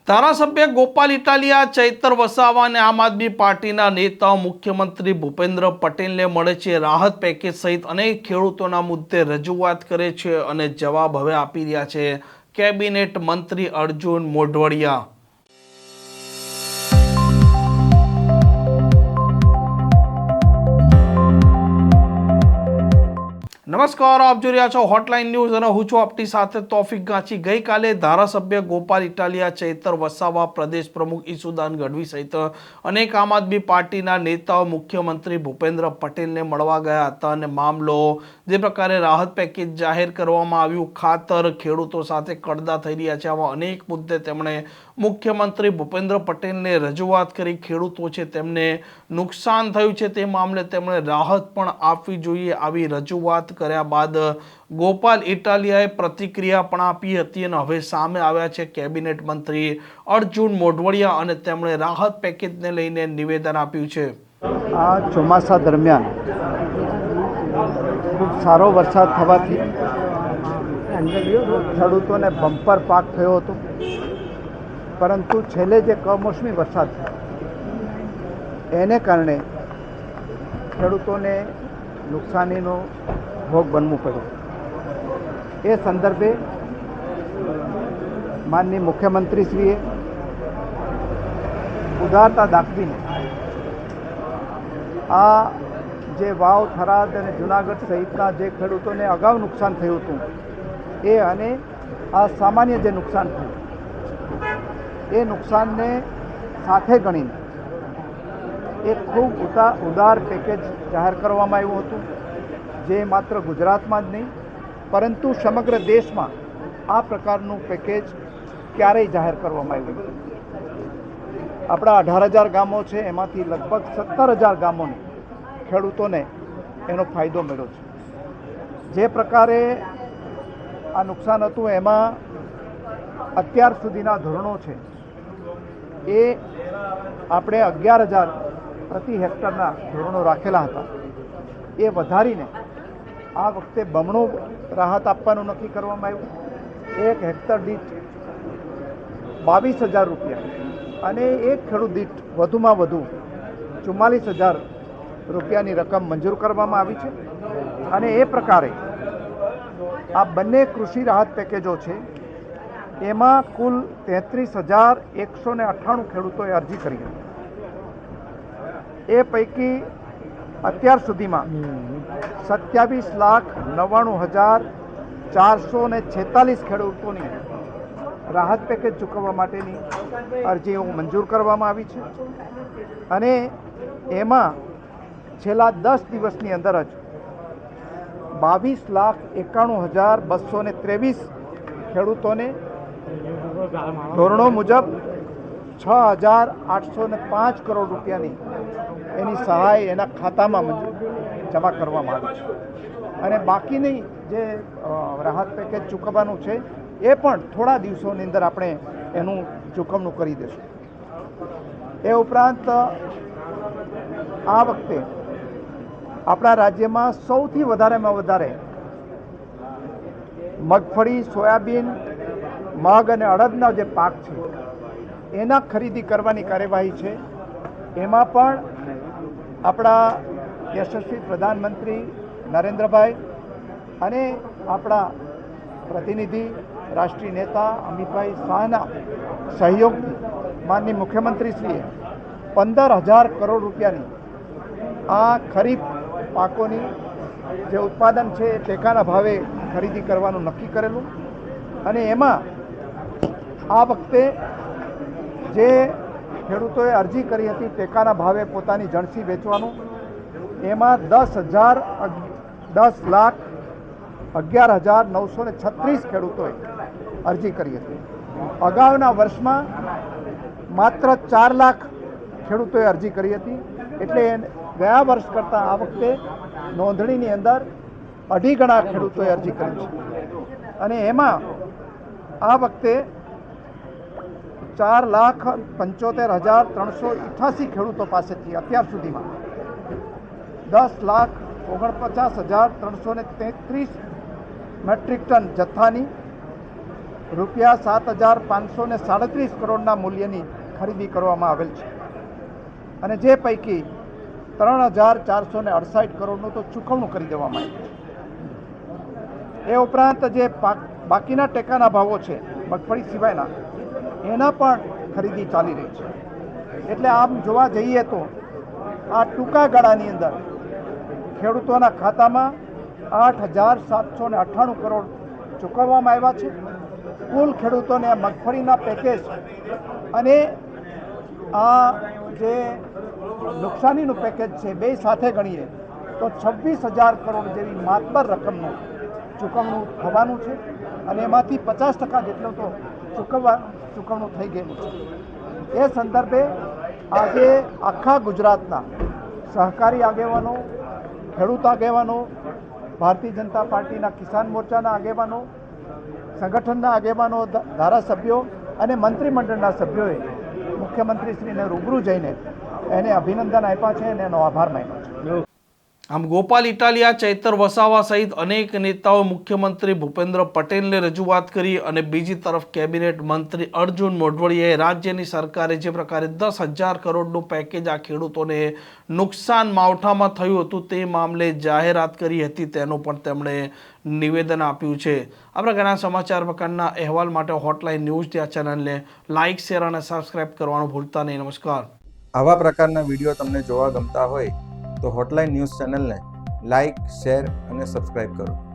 ધારાસભ્ય ગોપાલ ઇટાલિયા, ચૈતર વસાવા અને આમ આદમી પાર્ટીના નેતાઓ મુખ્યમંત્રી ભૂપેન્દ્ર પટેલને મળે છે, રાહત પેકેજ સહિત અનેક ખેડૂતોના મુદ્દે રજૂઆત કરે છે અને જવાબ હવે આપી રહ્યા છે કેબિનેટ મંત્રી અર્જુન મોઢવાડિયા। નમસ્કાર, આપ જોઈ રહ્યા છો હોટલાઇન ન્યૂઝ અને હું છું આપની સાથે તોફિક ગાંચી। ગઈકાલે ધારાસભ્ય ગોપાલ ઇટાલિયા, ચૈતર વસાવા, પ્રદેશ પ્રમુખ ઈસુદાન ગઢવી સહિત અનેક આમ આદમી પાર્ટીના નેતાઓ મુખ્યમંત્રી ભૂપેન્દ્ર પટેલને મળવા ગયા હતા અને મામલો જે પ્રકારે રાહત પેકેજ જાહેર કરવામાં આવ્યું, ખાતર ખેડૂતો સાથે કડદા થઈ રહ્યા છે, આવા અનેક મુદ્દે તેમણે મુખ્યમંત્રી ભૂપેન્દ્ર પટેલને રજૂઆત કરી। ખેડૂતો છે તેમને નુકસાન થયું છે તે મામલે તેમણે રાહત પણ આપવી જોઈએ, આવી રજૂઆત કર્યા બાદ ગોપાલ ઇટાલિયાએ પ્રતિક્રિયા પણ આપી હતી અને હવે સામે આવ્યા છે કેબિનેટ મંત્રી અર્જુન મોઢવાડિયા અને તેમણે રાહત પેકેજને લઈને નિવેદન આપ્યું છે। આ ચોમાસા દરમિયાન ખૂબ સારો વરસાદ થવાથી ખેડૂતોને બમ્પર પાક થયો હતો, પરંતુ છેલ્લે જે કમોસમી વરસાદ થયો એને કારણે ખેડૂતોને નુકસાનીનો ભોગ બનવું પડ્યું। એ સંદર્ભે માનનીય મુખ્યમંત્રીશ્રીએ ઉદારતા દાખવીને આ જે વાવ, થરાદ અને જૂનાગઢ સહિતના જે ખેડૂતોને અગાઉ નુકસાન થયું હતું એ અને આ સામાન્ય જે નુકસાન થયું એ નુકસાનને સાથે ગણીને એક ખૂબ ઉદાર પેકેજ જાહેર કરવામાં આવ્યું હતું, જે માત્ર ગુજરાતમાં જ નહીં પરંતુ સમગ્ર દેશમાં આ પ્રકારનું પેકેજ ક્યારેય જાહેર કરવામાં આવ્યું નથી। આપણા 18,000 ગામો છે, એમાંથી લગભગ 17,000 ગામોને ખેડૂતોને એનો ફાયદો મળ્યો છે। જે પ્રકારે આ નુકસાન હતું એમાં અત્યાર સુધીના ધોરણો છે એ આપણે 11,000 પ્રતિ હેક્ટરના ધોરણો રાખેલા હતા, એ વધારીને આ વખતે બમણું રાહત આપવાનું નક્કી કરવામાં આવ્યું। એક હેક્ટર દીઠ 22,000 રૂપિયા અને એક ખેડૂત દીઠ વધુમાં વધુ 44,000 રૂપિયાની રકમ મંજૂર કરવામાં આવી છે અને એ પ્રકારે આ બંને કૃષિ રાહત પેકેજો છે એમાં કુલ 33,198 ખેડૂતોએ અરજી કરી હતી। એ પૈકી અત્યાર સુધીમાં 27,99,446 ખેડૂતોની રાહત પેકેજ ચૂકવવા માટેની અરજીઓ મંજૂર કરવામાં આવી છે અને એમાં છેલ્લા 10 દિવસની અંદર જ 22,91,223 ખેડૂતોને ધોરણો મુજબ 6,805 કરોડ રૂપિયાની એની સહાય એના ખાતામાં જમા કરવામાં આવી છે અને બાકીની જે રાહત પેકેજ ચૂકવવાનું છે એ પણ થોડા દિવસોની અંદર આપણે એનું ચૂકવણું કરી દઈશું। એ ઉપરાંત આ વખતે આપણા રાજ્યમાં સૌથી વધારેમાં વધારે મગફળી, સોયાબીન, મગ અને અડદના જે પાક છે એના ખરીદી કરવાની કાર્યવાહી છે। એમાં પણ આપણા યશસ્વી પ્રધાનમંત્રી નરેન્દ્રભાઈ અને આપણા પ્રતિનિધિ રાષ્ટ્રીય નેતા અમિતભાઈ શાહના સહયોગથી માનનીય મુખ્યમંત્રીશ્રીએ 15,000 કરોડ રૂપિયાની આ ખરીફ પાકોની જે ઉત્પાદન છે એ ટેકાના ભાવે ખરીદી કરવાનું નક્કી કરેલું અને એમાં આ વખતે જે ખેડૂતોએ અરજી કરી હતી ટેકાના ભાવે પોતાની જણસી વેચવાનું, એમાં 10,11,936 ખેડૂતોએ અરજી કરી હતી। અગાઉના વર્ષમાં માત્ર 4 લાખ ખેડૂતોએ અરજી કરી હતી, એટલે ગયા વર્ષ કરતાં આ વખતે નોંધણીની અંદર 2.5 ગણા ખેડૂતોએ અરજી કરી છે અને એમાં આ વખતે 4,75,388 ખેડૂતો પાસેથી અત્યાર સુધીમાં 10,49,333 મેટ્રિક ટન જથ્થાની રૂપિયા 7,537 કરોડના મૂલ્યની ખરીદી કરવામાં આવેલ છે અને જે પૈકી 3,468 કરોડનું તો ચૂકવણું કરી દેવામાં આવ્યું છે. એ ઉપરાંત જે બાકીના ટેકાના ભાવો છે મગફળી સિવાયના એના પણ ખરીદી ચાલી રહી છે. એટલે આમ જોવા જઈએ તો આ ટૂંકા ગાળાની અંદર ખેડૂતોના ખાતામાં 8,798 કરોડ ચૂકવવામાં આવ્યા છે. કુલ ખેડૂતોને મગફળીના પેકેજ અને આ જે નુકસાનીનું પેકેજ છે બે સાથે ગણીએ તો 26,000 કરોડ જેવી માતબર રકમનું ચૂકવણું થવાનું છે અને એમાંથી 50% જેટલું તો ચૂકવણું થઈ ગયેલું છે. એ સંદર્ભે આજે આખા ગુજરાતના સહકારી આગેવાનો, ખેડૂત આગેવાનો, ભારતીય જનતા પાર્ટીના કિસાન મોરચાના આગેવાનો, સંગઠનના આગેવાનો, ધારાસભ્યો અને મંત્રીમંડળના સભ્યોએ મુખ્યમંત્રીશ્રીને રૂબરૂ જઈને એને અભિનંદન આપ્યા છે અને એનો આભાર માન્યો છે. આમ ગોપાલ ઇટાલિયા, ચૈતર વસાવા સહિત અનેક નેતાઓ મુખ્યમંત્રી ભૂપેન્દ્ર પટેલને રજૂઆત કરી અને બીજી તરફ કેબિનેટ મંત્રી અર્જુન મોઢવાડિયાએ રાજ્યની સરકારે જે પ્રકારે 10,000 કરોડનું પેકેજ આ ખેડૂતોને નુકસાન માવઠામાં થયું હતું તે મામલે જાહેરાત કરી હતી તેનું પણ તેમણે નિવેદન આપ્યું છે. આ પ્રકારના સમાચાર પ્રકારના અહેવાલ માટે હોટલાઇન ન્યૂઝ આ ચેનલને લાઇક, શેર અને સબસ્ક્રાઇબ કરવાનું ભૂલતા નહીં. નમસ્કાર. આવા પ્રકારના વિડીયો તમને જોવા ગમતા હોય તો હોટલાઇન ન્યૂઝ ચેનલને લાઇક, શેર અને સબસ્ક્રાઇબ કરો.